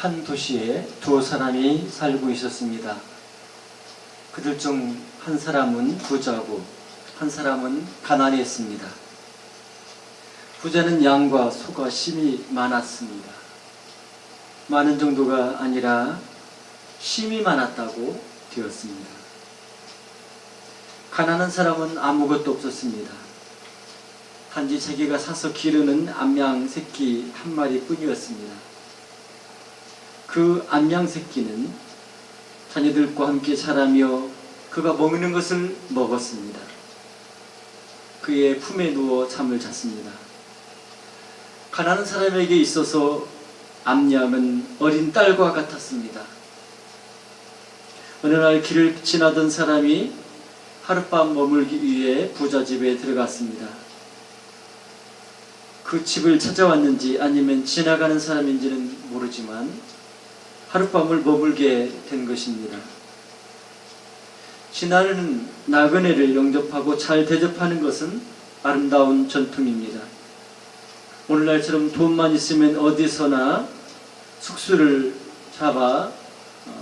한 도시에 두 사람이 살고 있었습니다. 그들 중 한 사람은 부자고 한 사람은 가난했습니다. 부자는 양과 소가 심이 많았습니다. 많은 정도가 아니라 심이 많았다고 되었습니다. 가난한 사람은 아무것도 없었습니다. 단지 자기가 사서 기르는 암양 새끼 한 마리뿐이었습니다. 그 암양 새끼는 자녀들과 함께 자라며 그가 먹는 것을 먹었습니다. 그의 품에 누워 잠을 잤습니다. 가난한 사람에게 있어서 암양은 어린 딸과 같았습니다. 어느 날 길을 지나던 사람이 하룻밤 머물기 위해 부자 집에 들어갔습니다. 그 집을 찾아왔는지 아니면 지나가는 사람인지는 모르지만 하룻밤을 머물게 된 것입니다. 신하는 나그네를 영접하고 잘 대접하는 것은 아름다운 전통입니다. 오늘날처럼 돈만 있으면 어디서나 숙소를 잡아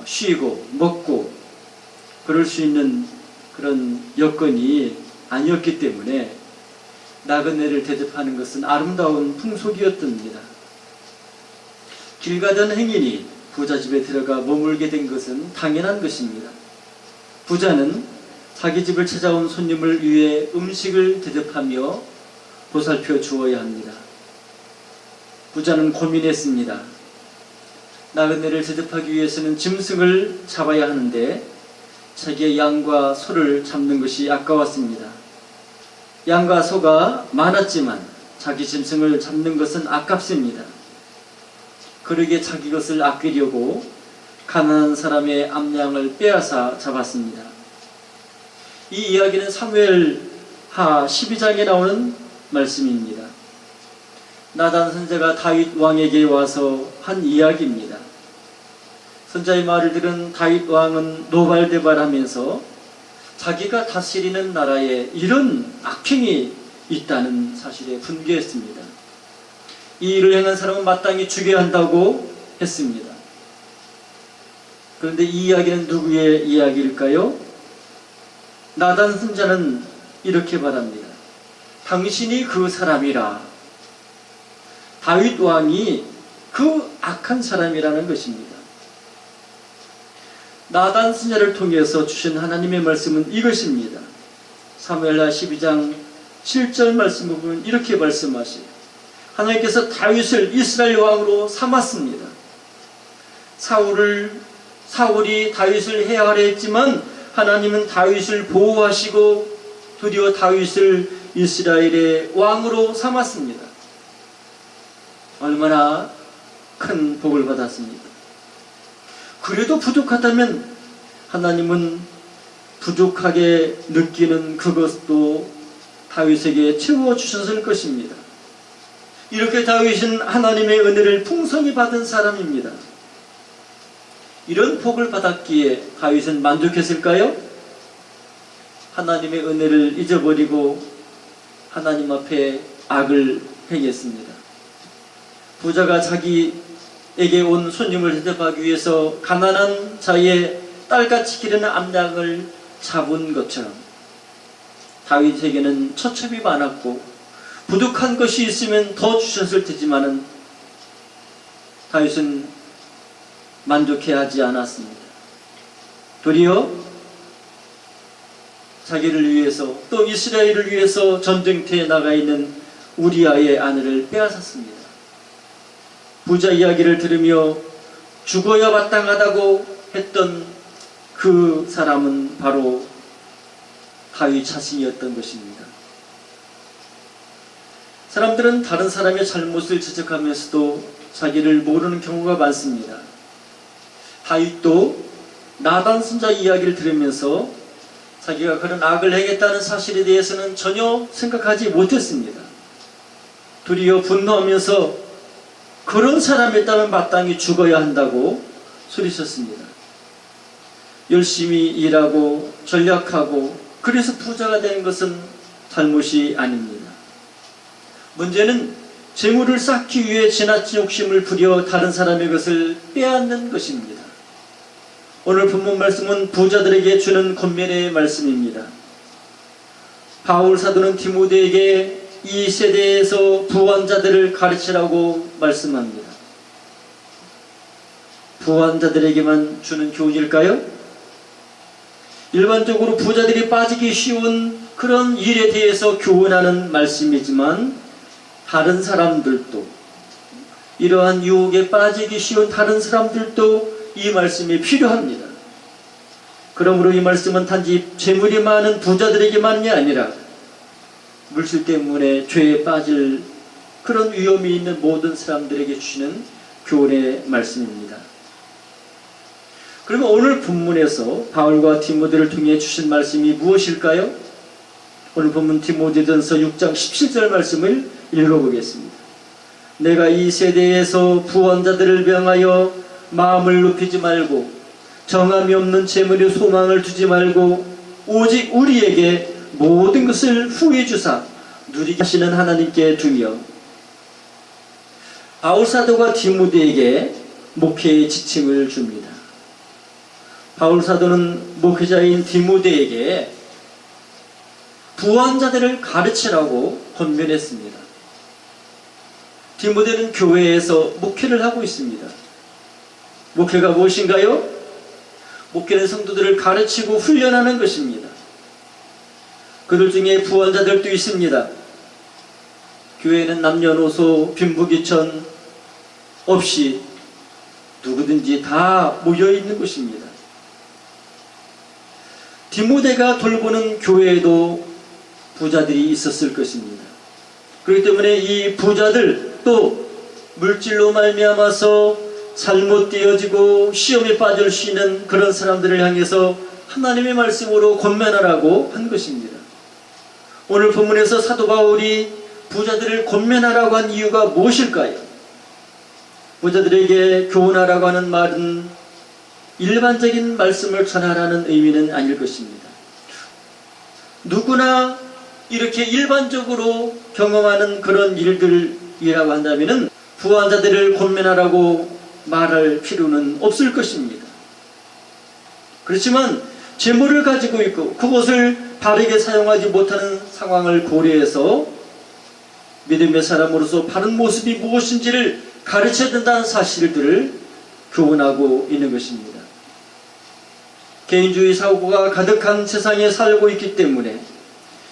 쉬고 먹고 그럴 수 있는 그런 여건이 아니었기 때문에 나그네를 대접하는 것은 아름다운 풍속이었답니다. 길 가던 행인이 부자 집에 들어가 머물게 된 것은 당연한 것입니다. 부자는 자기 집을 찾아온 손님을 위해 음식을 대접하며 보살펴 주어야 합니다. 부자는 고민했습니다. 나그네를 대접하기 위해서는 짐승을 잡아야 하는데 자기의 양과 소를 잡는 것이 아까웠습니다. 양과 소가 많았지만 자기 짐승을 잡는 것은 아깝습니다. 그러기에 자기 것을 아끼려고 가난한 사람의 암양을 빼앗아 잡았습니다. 이 이야기는 사무엘하 12장에 나오는 말씀입니다. 나단 선지자가 다윗 왕에게 와서 한 이야기입니다. 선지자의 말을 들은 다윗 왕은 노발대발하면서 자기가 다스리는 나라에 이런 악행이 있다는 사실에 분개했습니다. 이 일을 행한 사람은 마땅히 죽여야 한다고 했습니다. 그런데 이 이야기는 누구의 이야기일까요? 나단 선지자는 이렇게 말합니다. 당신이 그 사람이라. 다윗 왕이 그 악한 사람이라는 것입니다. 나단 선지자를 통해서 주신 하나님의 말씀은 이것입니다. 사무엘하 12장 7절 말씀을 보면 이렇게 말씀하시요. 하나님께서 다윗을 이스라엘 왕으로 삼았습니다. 사울이 다윗을 해하려 했지만 하나님은 다윗을 보호하시고 드디어 다윗을 이스라엘의 왕으로 삼았습니다. 얼마나 큰 복을 받았습니까? 그래도 부족하다면 하나님은 부족하게 느끼는 그것도 다윗에게 채워주셨을 것입니다. 이렇게 다윗은 하나님의 은혜를 풍성히 받은 사람입니다. 이런 복을 받았기에 다윗은 만족했을까요? 하나님의 은혜를 잊어버리고 하나님 앞에 악을 행했습니다. 부자가 자기에게 온 손님을 대접하기 위해서 가난한 자의 딸같이 기르는 암양을 잡은 것처럼 다윗에게는 처첩이 많았고 부족한 것이 있으면 더 주셨을 테지만은 다윗은 만족해하지 않았습니다. 도리어 자기를 위해서 또 이스라엘을 위해서 전쟁터에 나가 있는 우리아의 아내를 빼앗았습니다. 부자 이야기를 들으며 죽어야 마땅하다고 했던 그 사람은 바로 다윗 자신이었던 것입니다. 사람들은 다른 사람의 잘못을 지적하면서도 자기를 모르는 경우가 많습니다. 다윗도 나단 선지자 이야기를 들으면서 자기가 그런 악을 행했다는 사실에 대해서는 전혀 생각하지 못했습니다. 도리어 분노하면서 그런 사람이었다면 마땅히 죽어야 한다고 소리쳤습니다. 열심히 일하고 전략하고 그래서 부자가 되는 것은 잘못이 아닙니다. 문제는 재물을 쌓기 위해 지나친 욕심을 부려 다른 사람의 것을 빼앗는 것입니다. 오늘 본문 말씀은 부자들에게 주는 권면의 말씀입니다. 바울 사도는 디모데에게 이 세대에서 부한 자들을 가르치라고 말씀합니다. 부한 자들에게만 주는 교훈일까요? 일반적으로 부자들이 빠지기 쉬운 그런 일에 대해서 교훈하는 말씀이지만 다른 사람들도, 이러한 유혹에 빠지기 쉬운 다른 사람들도 이 말씀이 필요합니다. 그러므로 이 말씀은 단지 재물이 많은 부자들에게만이 아니라 물질 때문에 죄에 빠질 그런 위험이 있는 모든 사람들에게 주시는 교훈의 말씀입니다. 그러면 오늘 본문에서 바울과 디모데를 통해 주신 말씀이 무엇일까요? 오늘 본문 디모데전서 6장 17절 말씀을 읽어보겠습니다. 내가 이 세대에서 부한 자들을 명하여 마음을 높이지 말고 정함이 없는 재물에 소망을 두지 말고 오직 우리에게 모든 것을 후해 주사 누리게 하시는 하나님께 두며, 바울 사도가 디모데에게 목회의 지침을 줍니다. 바울 사도는 목회자인 디모데에게 부한 자들을 가르치라고 권면했습니다. 디모데는 교회에서 목회를 하고 있습니다. 목회가 무엇인가요? 목회는 성도들을 가르치고 훈련하는 것입니다. 그들 중에 부한 자들도 있습니다. 교회는 남녀노소 빈부귀천 없이 누구든지 다 모여있는 것입니다. 디모데가 돌보는 교회에도 부자들이 있었을 것입니다. 그렇기 때문에 이 부자들, 또 물질로 말미암아서 잘못되어지고 시험에 빠질 수 있는 그런 사람들을 향해서 하나님의 말씀으로 권면하라고 한 것입니다. 오늘 본문에서 사도 바울이 부자들을 권면하라고 한 이유가 무엇일까요? 부자들에게 교훈하라고 하는 말은 일반적인 말씀을 전하라는 의미는 아닐 것입니다. 누구나 이렇게 일반적으로 경험하는 그런 일들이라고 한다면 부한 자들을 권면하라고 말할 필요는 없을 것입니다. 그렇지만 재물을 가지고 있고 그것을 바르게 사용하지 못하는 상황을 고려해서 믿음의 사람으로서 바른 모습이 무엇인지를 가르쳐야 된다는 사실들을 교훈하고 있는 것입니다. 개인주의 사고가 가득한 세상에 살고 있기 때문에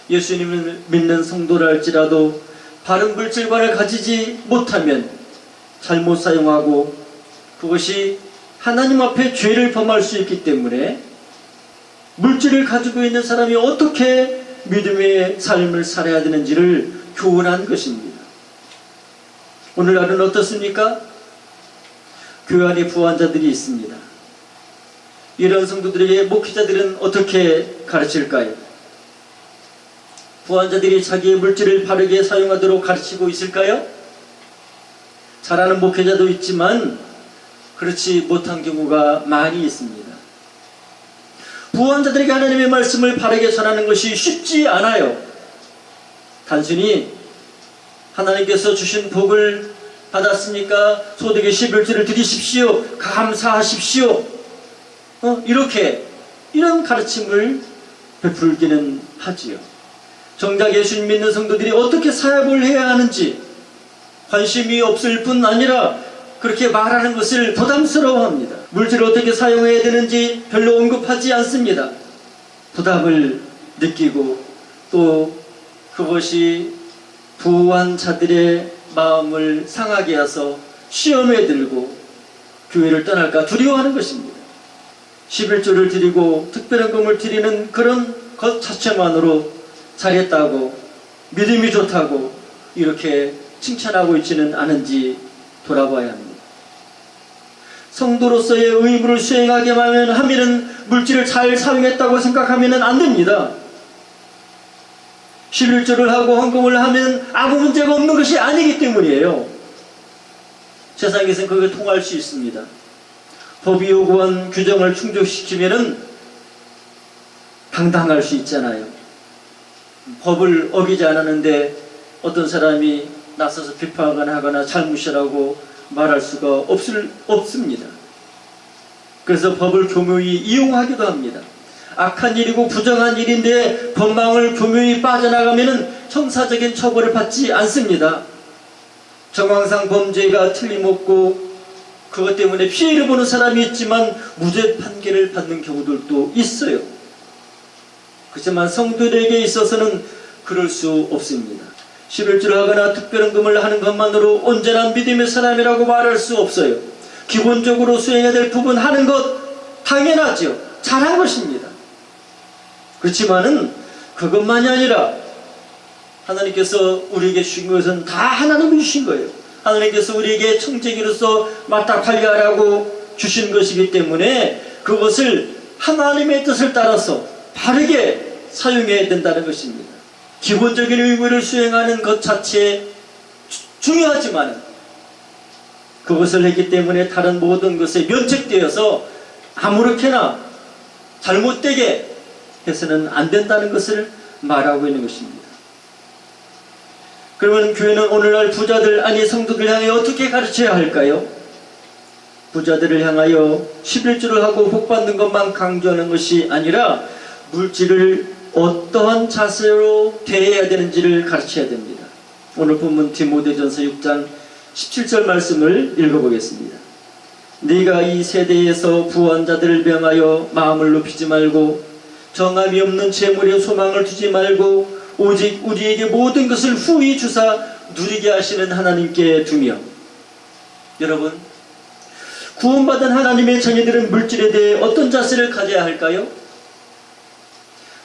예수님을 믿는 성도라 할지라도 바른 물질관을 가지지 못하면 잘못 사용하고 그것이 하나님 앞에 죄를 범할 수 있기 때문에 물질을 가지고 있는 사람이 어떻게 믿음의 삶을 살아야 되는지를 교훈한 것입니다. 오늘날은 어떻습니까? 교회 안에 부한 자들이 있습니다. 이런 성도들에게 목회자들은 어떻게 가르칠까요? 부한 자들이 자기의 물질을 바르게 사용하도록 가르치고 있을까요? 잘하는 목회자도 있지만 그렇지 못한 경우가 많이 있습니다. 부한 자들에게 하나님의 말씀을 바르게 전하는 것이 쉽지 않아요. 단순히 하나님께서 주신 복을 받았으니까 소득의 11조를 드리십시오, 감사하십시오, 이런 가르침을 베풀기는 하지요. 정작 예수님 믿는 성도들이 어떻게 사역을 해야 하는지 관심이 없을 뿐 아니라 그렇게 말하는 것을 부담스러워합니다. 물질을 어떻게 사용해야 되는지 별로 언급하지 않습니다. 부담을 느끼고 또 그것이 부한 자들의 마음을 상하게 해서 시험에 들고 교회를 떠날까 두려워하는 것입니다. 11조를 드리고 특별한 금을 드리는 그런 것 자체만으로 잘했다고, 믿음이 좋다고 이렇게 칭찬하고 있지는 않은지 돌아봐야 합니다. 성도로서의 의무를 수행하게만 하면은 물질을 잘 사용했다고 생각하면 안 됩니다. 11조를 하고 헌금을 하면 아무 문제가 없는 것이 아니기 때문이에요. 세상에서는 그게 통할 수 있습니다. 법이 요구한 규정을 충족시키면은 당당할 수 있잖아요. 법을 어기지 않았는데 어떤 사람이 나서서 비판하거나 잘못이라고 말할 수가 없습니다. 그래서 법을 교묘히 이용하기도 합니다. 악한 일이고 부정한 일인데 법망을 교묘히 빠져나가면 형사적인 처벌을 받지 않습니다. 정황상 범죄가 틀림없고 그것 때문에 피해를 보는 사람이 있지만 무죄 판결을 받는 경우들도 있어요. 그렇지만 성도들에게 있어서는 그럴 수 없습니다. 11조를 하거나 특별헌금을 하는 것만으로 온전한 믿음의 사람이라고 말할 수 없어요. 기본적으로 수행해야 될 부분 하는 것 당연하죠. 잘한 것입니다. 그렇지만은 그것만이 아니라 하나님께서 우리에게 주신 것은 다 하나님이 주신 거예요. 하나님께서 우리에게 청지기로서 맡아 관리하라고 주신 것이기 때문에 그것을 하나님의 뜻을 따라서 바르게 사용해야 된다는 것입니다. 기본적인 의무를 수행하는 것 자체에 중요하지만 그것을 했기 때문에 다른 모든 것에 면책되어서 아무렇게나 잘못되게 해서는 안 된다는 것을 말하고 있는 것입니다. 그러면 교회는 오늘날 부자들 아니 성도들 향해 어떻게 가르쳐야 할까요? 부자들을 향하여 11조를 하고 복받는 것만 강조하는 것이 아니라 물질을 어떠한 자세로 대해야 되는지를 가르쳐야 됩니다. 오늘 본문 디모데전서 6장 17절 말씀을 읽어보겠습니다. 네가 이 세대에서 부한 자들을 명하여 마음을 높이지 말고 정함이 없는 재물에 소망을 두지 말고 오직 우리에게 모든 것을 후히 주사 누리게 하시는 하나님께 두며. 여러분, 구원받은 하나님의 자녀들은 물질에 대해 어떤 자세를 가져야 할까요?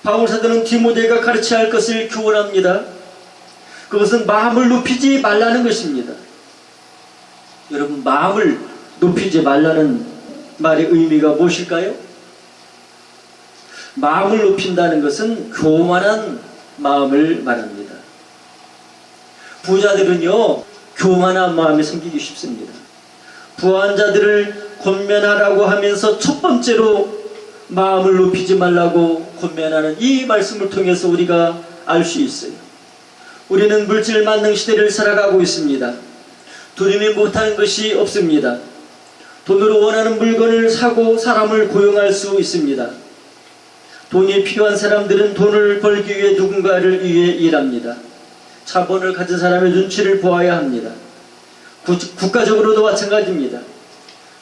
바울사도는 디모데가 가르쳐야 할 것을 교훈합니다. 그것은 마음을 높이지 말라는 것입니다. 여러분, 마음을 높이지 말라는 말의 의미가 무엇일까요? 마음을 높인다는 것은 교만한 마음을 말합니다. 부자들은요, 교만한 마음이 생기기 쉽습니다. 부한 자들을 권면하라고 하면서 첫 번째로 마음을 높이지 말라고 권면하는 이 말씀을 통해서 우리가 알 수 있어요. 우리는 물질 만능 시대를 살아가고 있습니다. 돈이미 못하는 것이 없습니다. 돈으로 원하는 물건을 사고 사람을 고용할 수 있습니다. 돈이 필요한 사람들은 돈을 벌기 위해 누군가를 위해 일합니다. 자본을 가진 사람의 눈치를 보아야 합니다. 국가적으로도 마찬가지입니다.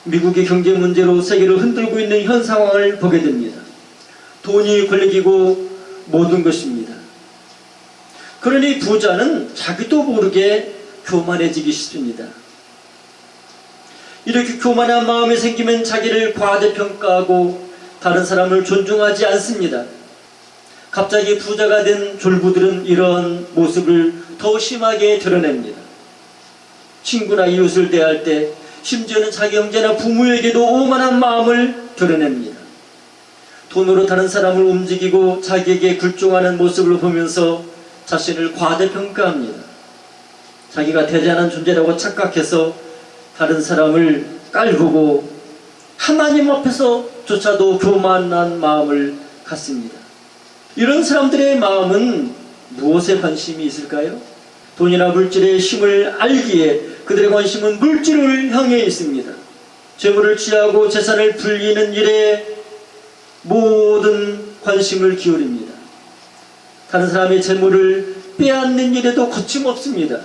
미국의 경제 문제로 세계를 흔들고 있는 현 상황을 보게 됩니다. 돈이 권력이고 모든 것입니다. 그러니 부자는 자기도 모르게 교만해지기 쉽습니다. 이렇게 교만한 마음이 생기면 자기를 과대평가하고 다른 사람을 존중하지 않습니다. 갑자기 부자가 된 졸부들은 이런 모습을 더 심하게 드러냅니다. 친구나 이웃을 대할 때, 심지어는 자기 형제나 부모에게도 오만한 마음을 드러냅니다. 돈으로 다른 사람을 움직이고 자기에게 굴종하는 모습을 보면서 자신을 과대평가합니다. 자기가 대단한 존재라고 착각해서 다른 사람을 깔보고 하나님 앞에서조차도 교만한 마음을 갖습니다. 이런 사람들의 마음은 무엇에 관심이 있을까요? 돈이나 물질의 힘을 알기에 그들의 관심은 물질을 향해 있습니다. 재물을 취하고 재산을 불리는 일에 모든 관심을 기울입니다. 다른 사람의 재물을 빼앗는 일에도 거침없습니다.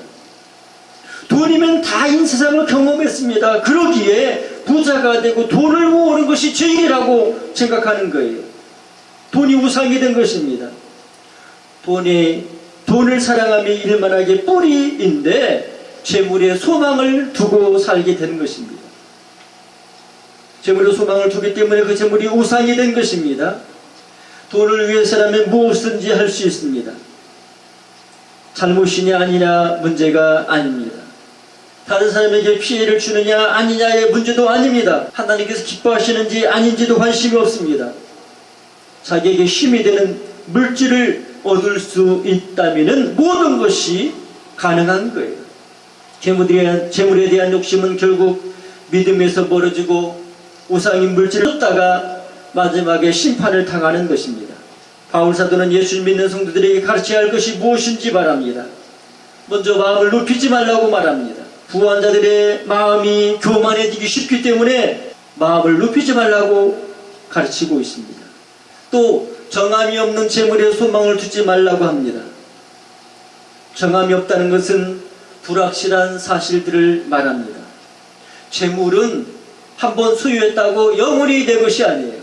돈이면 다인 세상을 경험했습니다. 그러기에 부자가 되고 돈을 모으는 것이 죄이라고 생각하는 거예요. 돈이 우상이 된 것입니다. 돈을 사랑함이 일만하게 뿌리인데 재물에 소망을 두고 살게 되는 것입니다. 재물에 소망을 두기 때문에 그 재물이 우상이 된 것입니다. 돈을 위해서라면 무엇이든지 할 수 있습니다. 잘못이냐 아니냐 문제가 아닙니다. 다른 사람에게 피해를 주느냐 아니냐의 문제도 아닙니다. 하나님께서 기뻐하시는지 아닌지도 관심이 없습니다. 자기에게 힘이 되는 물질을 얻을 수 있다면 모든 것이 가능한 거예요. 재물에 대한 욕심은 결국 믿음에서 멀어지고 우상인 물질을 얻다가 마지막에 심판을 당하는 것입니다. 바울 사도는 예수를 믿는 성도들에게 가르쳐야 할 것이 무엇인지 말합니다. 먼저 마음을 높이지 말라고 말합니다. 부한 자들의 마음이 교만해지기 쉽기 때문에 마음을 높이지 말라고 가르치고 있습니다. 또 정함이 없는 재물에 소망을 두지 말라고 합니다. 정함이 없다는 것은 불확실한 사실들을 말합니다. 재물은 한번 소유했다고 영원히 내 것이 아니에요.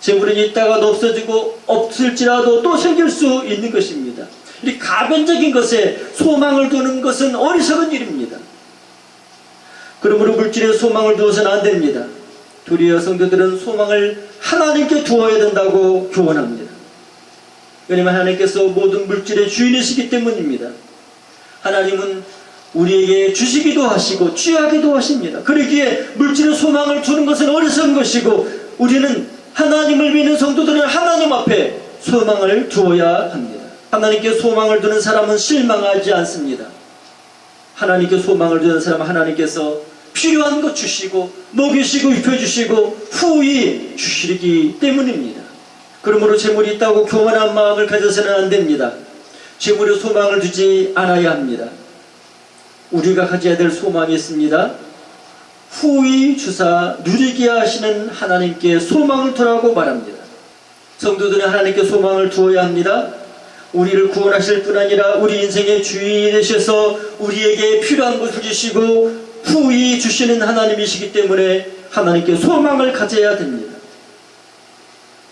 재물은 있다가도 없어지고 없을지라도 또 생길 수 있는 것입니다. 이 가변적인 것에 소망을 두는 것은 어리석은 일입니다. 그러므로 물질에 소망을 두어서는 안 됩니다. 도리어 성도들은 소망을 하나님께 두어야 된다고 교훈합니다. 왜냐하면 하나님께서 모든 물질의 주인이시기 때문입니다. 하나님은 우리에게 주시기도 하시고 취하기도 하십니다. 그러기에 물질의 소망을 두는 것은 어리석은 것이고, 우리는 하나님을 믿는 성도들은 하나님 앞에 소망을 두어야 합니다. 하나님께 소망을 두는 사람은 실망하지 않습니다. 하나님께 소망을 두는 사람은 하나님께서 필요한 것 주시고 먹이시고 입혀주시고 후히 주시기 때문입니다. 그러므로 재물이 있다고 교만한 마음을 가져서는 안 됩니다. 재물에 소망을 두지 않아야 합니다. 우리가 가져야 될 소망이 있습니다. 후히 주사 누리게 하시는 하나님께 소망을 두라고 말합니다. 성도들은 하나님께 소망을 두어야 합니다. 우리를 구원하실 뿐 아니라 우리 인생의 주인이 되셔서 우리에게 필요한 것을 주시고 후히 주시는 하나님이시기 때문에 하나님께 소망을 가져야 됩니다.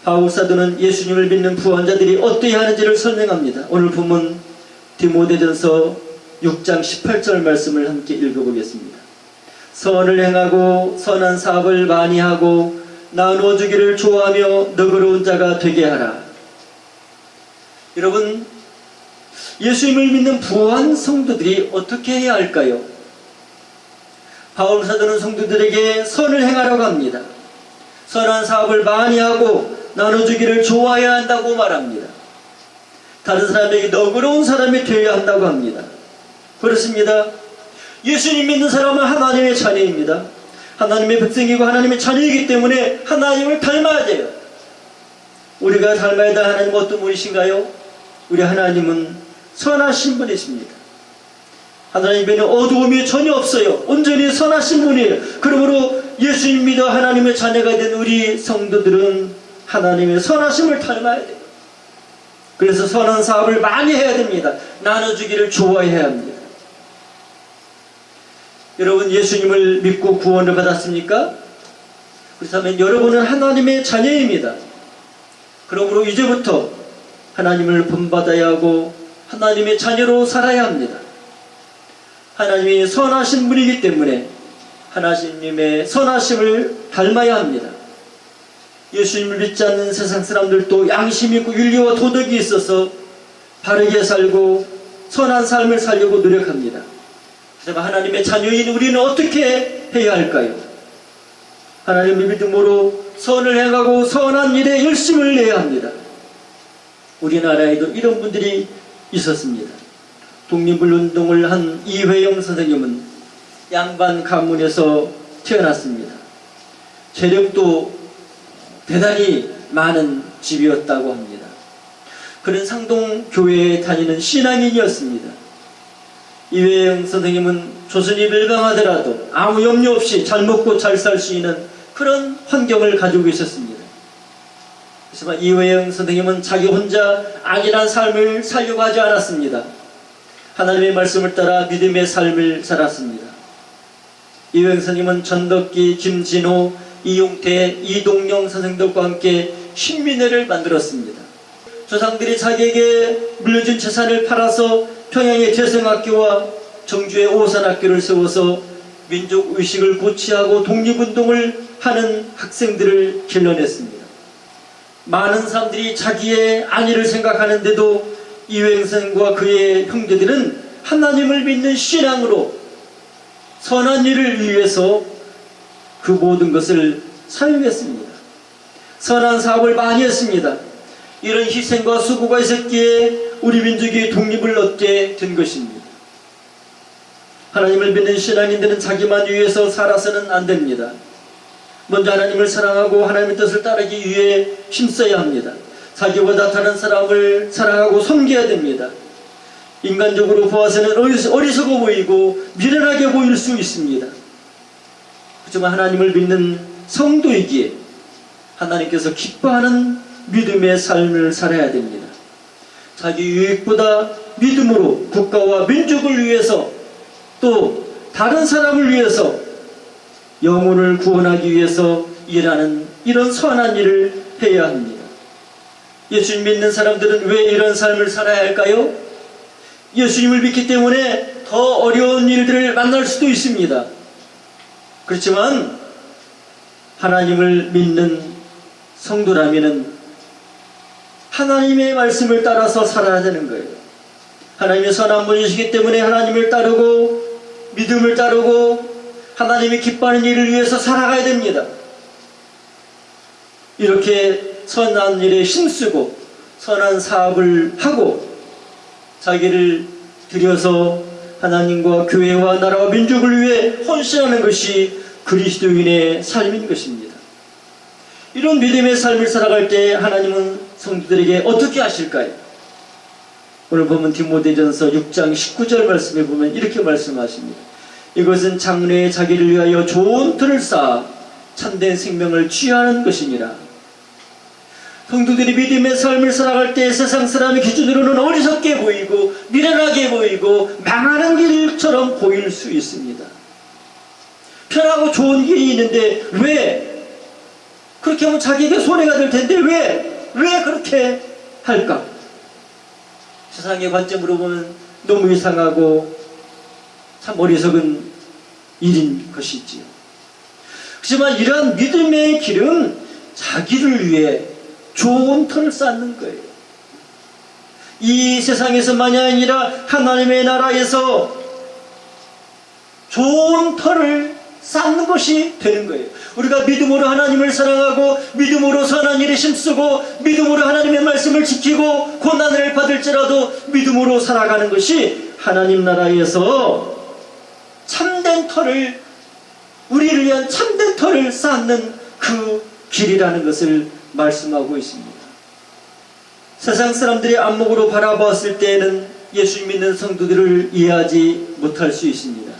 바울 사도는 예수님을 믿는 부한자들이 어떠해야 하는지를 설명합니다. 오늘 본문 디모데전서 6장 18절 말씀을 함께 읽어보겠습니다. 선을 행하고 선한 사업을 많이 하고 나누어주기를 좋아하며 너그러운 자가 되게 하라. 여러분, 예수님을 믿는 부한 성도들이 어떻게 해야 할까요? 바울 사도는 성도들에게 선을 행하라고 합니다. 선한 사업을 많이 하고 나눠주기를 좋아해야 한다고 말합니다. 다른 사람에게 너그러운 사람이 되어야 한다고 합니다. 그렇습니다. 예수님 믿는 사람은 하나님의 자녀입니다. 하나님의 백성이고 하나님의 자녀이기 때문에 하나님을 닮아야 돼요. 우리가 닮아야 될 하나님 어떤 분이신가요? 우리 하나님은 선하신 분이십니다. 하나님에는 어두움이 전혀 없어요. 온전히 선하신 분이에요. 그러므로 예수님 믿어 하나님의 자녀가 된 우리 성도들은 하나님의 선하심을 닮아야 돼요. 그래서 선한 사업을 많이 해야 됩니다. 나눠주기를 좋아해야 합니다. 여러분, 예수님을 믿고 구원을 받았습니까? 그렇다면 여러분은 하나님의 자녀입니다. 그러므로 이제부터 하나님을 본받아야 하고 하나님의 자녀로 살아야 합니다. 하나님이 선하신 분이기 때문에 하나님의 선하심을 닮아야 합니다. 예수님을 믿지 않는 세상 사람들도 양심이 있고 윤리와 도덕이 있어서 바르게 살고 선한 삶을 살려고 노력합니다. 그렇지만 하나님의 자녀인 우리는 어떻게 해야 할까요? 하나님을 믿음으로 선을 행하고 선한 일에 열심을 내야 합니다. 우리나라에도 이런 분들이 있었습니다. 독립운동을 한 이회영 선생님은 양반 가문에서 태어났습니다. 재력도 대단히 많은 집이었다고 합니다. 그는 상동교회에 다니는 신앙인이었습니다. 이회영 선생님은 조선이 멸망하더라도 아무 염려 없이 잘 먹고 잘 살 수 있는 그런 환경을 가지고 있었습니다. 하지만 이회영 선생님은 자기 혼자 안일한 삶을 살려고 하지 않았습니다. 하나님의 말씀을 따라 믿음의 삶을 살았습니다. 이회영 선생님은 전덕기, 김진호, 이용태, 이동영 선생들과 함께 신민회를 만들었습니다. 조상들이 자기에게 물려준 재산을 팔아서 평양의 재성학교와 정주의 오산학교를 세워서 민족의식을 고취하고 독립운동을 하는 학생들을 길러냈습니다. 많은 사람들이 자기의 안위를 생각하는데도 이회영 선생과 그의 형제들은 하나님을 믿는 신앙으로 선한 일을 위해서 그 모든 것을 사용했습니다. 선한 사업을 많이 했습니다. 이런 희생과 수고가 있었기에 우리 민족이 독립을 얻게 된 것입니다. 하나님을 믿는 신앙인들은 자기만 위해서 살아서는 안 됩니다. 먼저 하나님을 사랑하고 하나님의 뜻을 따르기 위해 힘써야 합니다. 자기보다 다른 사람을 사랑하고 섬겨야 됩니다. 인간적으로 보아서는 어리석어 보이고 미련하게 보일 수 있습니다. 하지만 하나님을 믿는 성도이기에 하나님께서 기뻐하는 믿음의 삶을 살아야 됩니다. 자기 유익보다 믿음으로 국가와 민족을 위해서 또 다른 사람을 위해서 영혼을 구원하기 위해서 일하는 이런 선한 일을 해야 합니다. 예수님 믿는 사람들은 왜 이런 삶을 살아야 할까요? 예수님을 믿기 때문에 더 어려운 일들을 만날 수도 있습니다. 그렇지만 하나님을 믿는 성도라면은 하나님의 말씀을 따라서 살아야 되는 거예요. 하나님의 선한 분이시기 때문에 하나님을 따르고 믿음을 따르고 하나님이 기뻐하는 일을 위해서 살아가야 됩니다. 이렇게 선한 일에 힘쓰고 선한 사업을 하고 자기를 들여서 하나님과 교회와 나라와 민족을 위해 헌신하는 것이 그리스도인의 삶인 것입니다. 이런 믿음의 삶을 살아갈 때 하나님은 성도들에게 어떻게 하실까요? 오늘 보면 디모데전서 6장 19절 말씀에 보면 이렇게 말씀하십니다. 이것은 장래에 자기를 위하여 좋은 틀을 쌓아 참된 생명을 취하는 것이니라. 성도들이 믿음의 삶을 살아갈 때 세상 사람의 기준으로는 어리석게 보이고 미련하게 보이고 망하는 길처럼 보일 수 있습니다. 편하고 좋은 길이 있는데 왜 그렇게 하면 자기에게 손해가 될 텐데 왜 그렇게 할까? 세상의 관점으로 보면 너무 이상하고 참 어리석은 일인 것이지요. 하지만 이러한 믿음의 길은 자기를 위해 좋은 터를 쌓는 거예요. 이 세상에서만이 아니라 하나님의 나라에서 좋은 터를 쌓는 것이 되는 거예요. 우리가 믿음으로 하나님을 사랑하고 믿음으로 선한 일에 힘쓰고 믿음으로 하나님의 말씀을 지키고 고난을 받을지라도 믿음으로 살아가는 것이 하나님 나라에서 참된 터를, 우리를 위한 참된 터를 쌓는 그 길이라는 것을 말씀하고 있습니다. 세상 사람들의 안목으로 바라보았을 때에는 예수 믿는 성도들을 이해하지 못할 수 있습니다.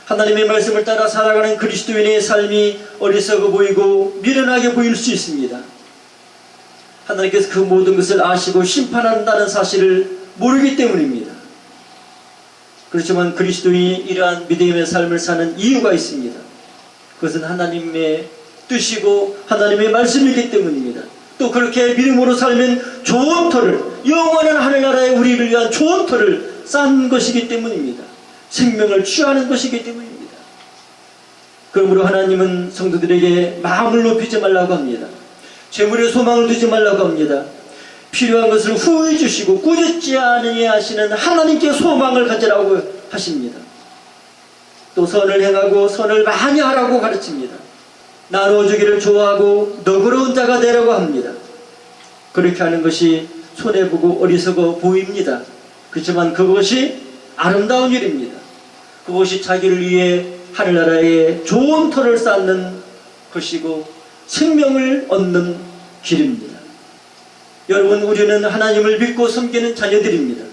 하나님의 말씀을 따라 살아가는 그리스도인의 삶이 어리석어 보이고 미련하게 보일 수 있습니다. 하나님께서 그 모든 것을 아시고 심판한다는 사실을 모르기 때문입니다. 그렇지만 그리스도인이 이러한 믿음의 삶을 사는 이유가 있습니다. 그것은 하나님의 뜻이고 하나님의 말씀이기 때문입니다. 또 그렇게 믿음으로 살면 좋은 터를, 영원한 하늘나라에 우리를 위한 좋은 터를 쌓는 것이기 때문입니다. 생명을 취하는 것이기 때문입니다. 그러므로 하나님은 성도들에게 마음을 높이지 말라고 합니다. 재물에 소망을 두지 말라고 합니다. 필요한 것을 후히 주시고 꾸짖지 않으냐 하시는 하나님께 소망을 가지라고 하십니다. 또 선을 행하고 선을 많이 하라고 가르칩니다. 나눠주기를 좋아하고 너그러운 자가 되라고 합니다. 그렇게 하는 것이 손해보고 어리석어 보입니다. 그렇지만 그것이 아름다운 일입니다. 그것이 자기를 위해 하늘나라에 좋은 터를 쌓는 것이고 생명을 얻는 길입니다. 여러분, 우리는 하나님을 믿고 섬기는 자녀들입니다.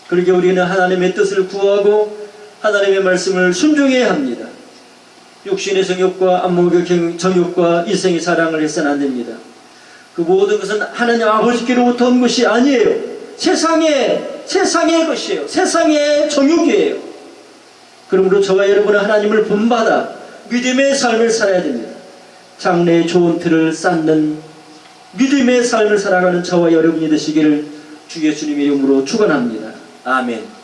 그러기에 우리는 하나님의 뜻을 구하고 하나님의 말씀을 순종해야 합니다. 육신의 정욕과 안목의 정욕과 이생의 사랑을 해서는 안 됩니다. 그 모든 것은 하나님 아버지께로부터 온 것이 아니에요. 세상의 것이에요. 세상의 정욕이에요. 그러므로 저와 여러분은 하나님을 본받아 믿음의 삶을 살아야 됩니다. 장래의 좋은 틀을 쌓는 믿음의 삶을 살아가는 저와 여러분이 되시기를 주 예수님의 이름으로 축원합니다. 아멘.